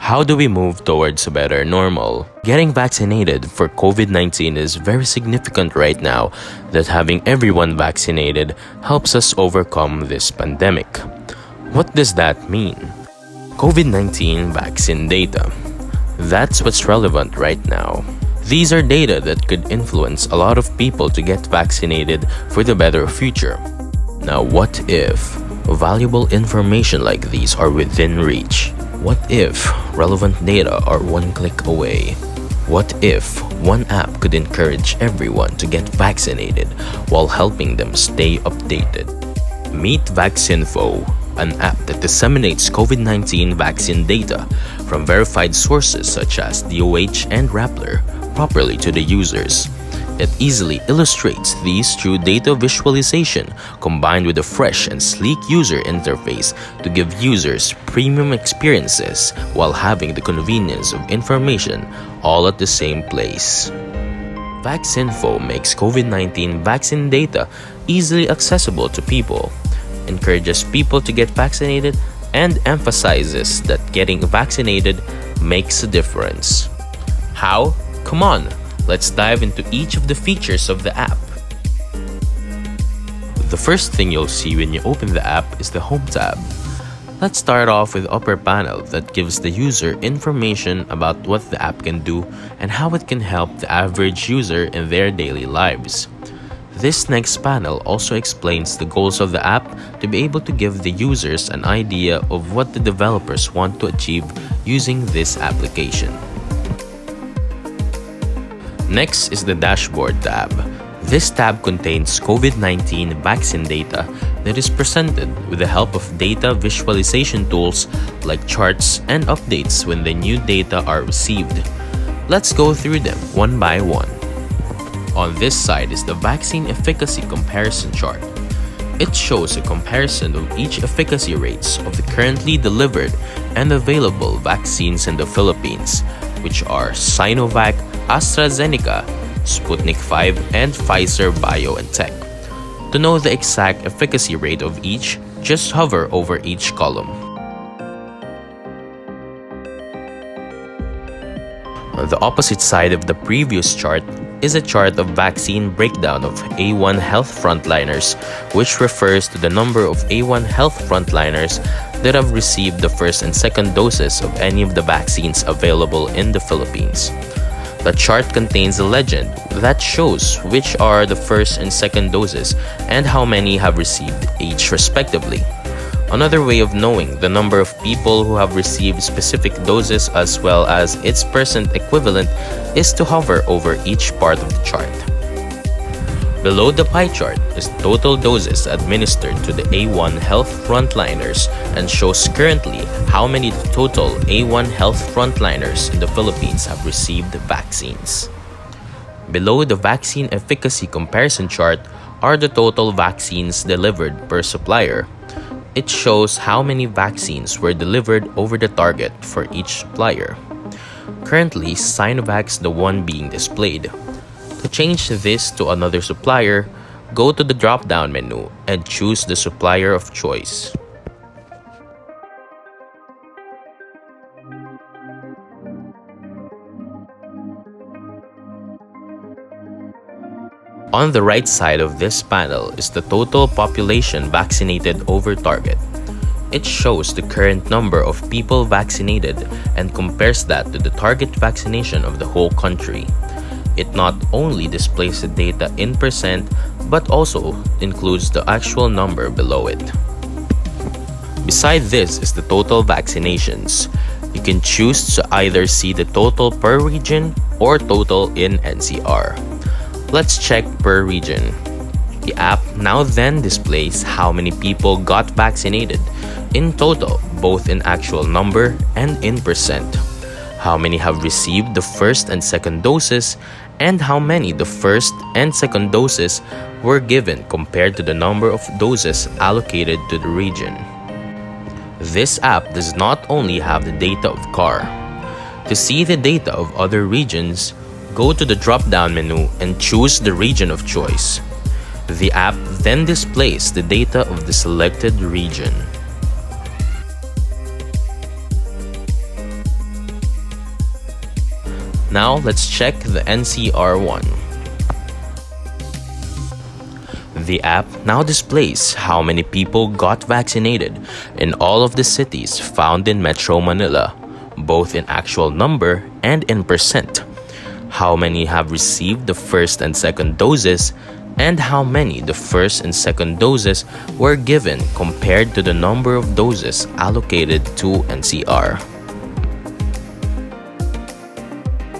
How do we move towards a better normal? Getting vaccinated for COVID-19 is very significant right now that having everyone vaccinated helps us overcome this pandemic. What does that mean? COVID-19 vaccine data. That's what's relevant right now. These are data that could influence a lot of people to get vaccinated for the better future. Now, what if valuable information like these are within reach? What if relevant data are one click away? What if one app could encourage everyone to get vaccinated while helping them stay updated? Meet VaccineInfo, an app that disseminates COVID-19 vaccine data from verified sources such as DOH and Rappler properly to the users. It easily illustrates these through data visualization combined with a fresh and sleek user interface to give users premium experiences while having the convenience of information all at the same place. VaccineInfo makes COVID-19 vaccine data easily accessible to people, encourages people to get vaccinated, and emphasizes that getting vaccinated makes a difference. How? Come on! Let's dive into each of the features of the app. The first thing you'll see when you open the app is the Home tab. Let's start off with the upper panel that gives the user information about what the app can do and how it can help the average user in their daily lives. This next panel also explains the goals of the app to be able to give the users an idea of what the developers want to achieve using this application. Next is the Dashboard tab. This tab contains COVID-19 vaccine data that is presented with the help of data visualization tools like charts and updates when the new data are received. Let's go through them one by one. On this side is the vaccine efficacy comparison chart. It shows a comparison of each efficacy rates of the currently delivered and available vaccines in the Philippines, which are Sinovac, AstraZeneca, Sputnik 5, and Pfizer BioNTech. To know the exact efficacy rate of each, just hover over each column. On the opposite side of the previous chart is a chart of vaccine breakdown of A1 health frontliners, which refers to the number of A1 health frontliners that have received the first and second doses of any of the vaccines available in the Philippines. The chart contains a legend that shows which are the first and second doses and how many have received each respectively. Another way of knowing the number of people who have received specific doses as well as its percent equivalent is to hover over each part of the chart. Below the pie chart is total doses administered to the A1 health frontliners and shows currently how many total A1 health frontliners in the Philippines have received vaccines. Below the vaccine efficacy comparison chart are the total vaccines delivered per supplier. It shows how many vaccines were delivered over the target for each supplier. Currently, Sinovac's the one being displayed. To change this to another supplier, go to the drop-down menu and choose the supplier of choice. On the right side of this panel is the total population vaccinated over target. It shows the current number of people vaccinated and compares that to the target vaccination of the whole country. It not only displays the data in percent, but also includes the actual number below it. Beside this is the total vaccinations. You can choose to either see the total per region or total in NCR. Let's check per region. The app now then displays how many people got vaccinated in total, both in actual number and in percent, how many have received the first and second doses, and how many the first and second doses were given compared to the number of doses allocated to the region. This app does not only have the data of CAR. To see the data of other regions, go to the drop-down menu and choose the region of choice. The app then displays the data of the selected region. Now let's check the NCR one. The app now displays how many people got vaccinated in all of the cities found in Metro Manila, both in actual number and in percent. How many have received the first and second doses, and how many the first and second doses were given compared to the number of doses allocated to NCR.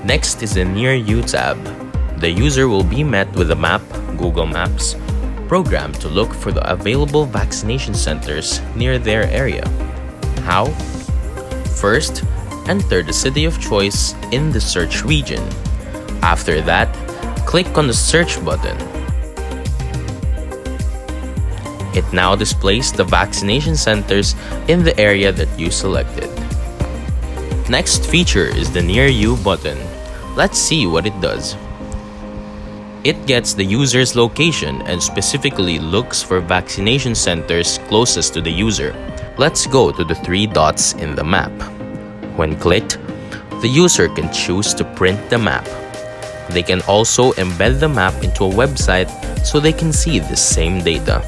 Next is the Near You tab. The user will be met with a map, Google Maps, program to look for the available vaccination centers near their area. How? First, enter the city of choice in the search region. After that, click on the search button. It now displays the vaccination centers in the area that you selected. Next feature is the Near You button. Let's see what it does. It gets the user's location and specifically looks for vaccination centers closest to the user. Let's go to the 3 dots in the map. When clicked, the user can choose to print the map. They can also embed the map into a website so they can see the same data.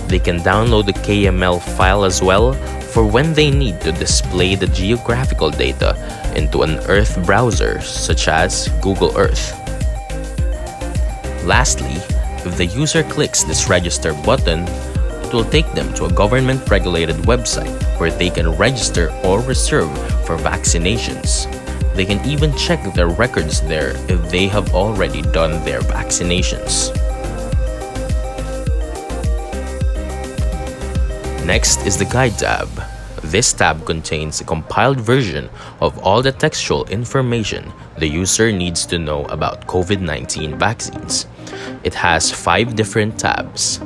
They can download the KML file as well for when they need to display the geographical data into an Earth browser such as Google Earth. Lastly, if the user clicks this register button, it will take them to a government-regulated website where they can register or reserve for vaccinations. They can even check their records there if they have already done their vaccinations. Next is the Guide tab. This tab contains a compiled version of all the textual information the user needs to know about COVID-19 vaccines. It has 5 different tabs.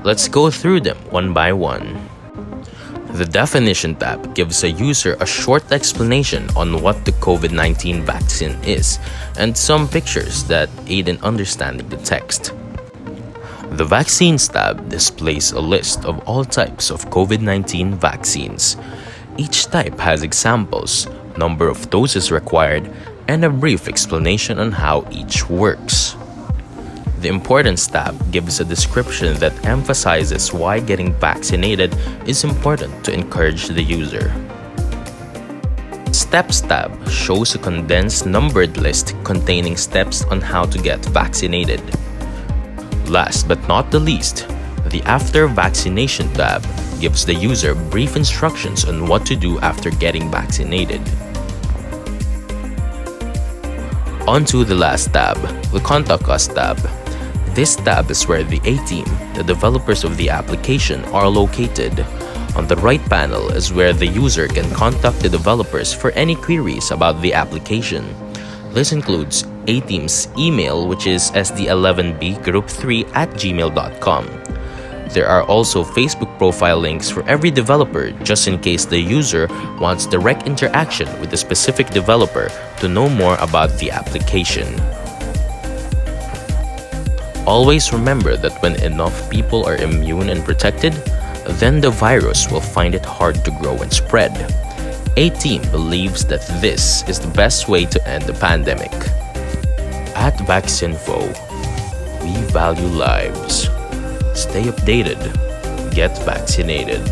Let's go through them one by one. The Definition tab gives a user a short explanation on what the COVID-19 vaccine is and some pictures that aid in understanding the text. The Vaccines tab displays a list of all types of COVID-19 vaccines. Each type has examples, number of doses required, and a brief explanation on how each works. The Importance tab gives a description that emphasizes why getting vaccinated is important to encourage the user. Steps tab shows a condensed numbered list containing steps on how to get vaccinated. Last but not the least, the After Vaccination tab gives the user brief instructions on what to do after getting vaccinated. On to the last tab, the Contact Us tab. This tab is where the A-team, the developers of the application, are located. On the right panel is where the user can contact the developers for any queries about the application. This includes A-team's email, which is sd11bgroup3@gmail.com. There are also Facebook profile links for every developer just in case the user wants direct interaction with the specific developer to know more about the application. Always remember that when enough people are immune and protected, then the virus will find it hard to grow and spread. A-team believes that this is the best way to end the pandemic. At VaccineInfo, we value lives. Stay updated. Get vaccinated.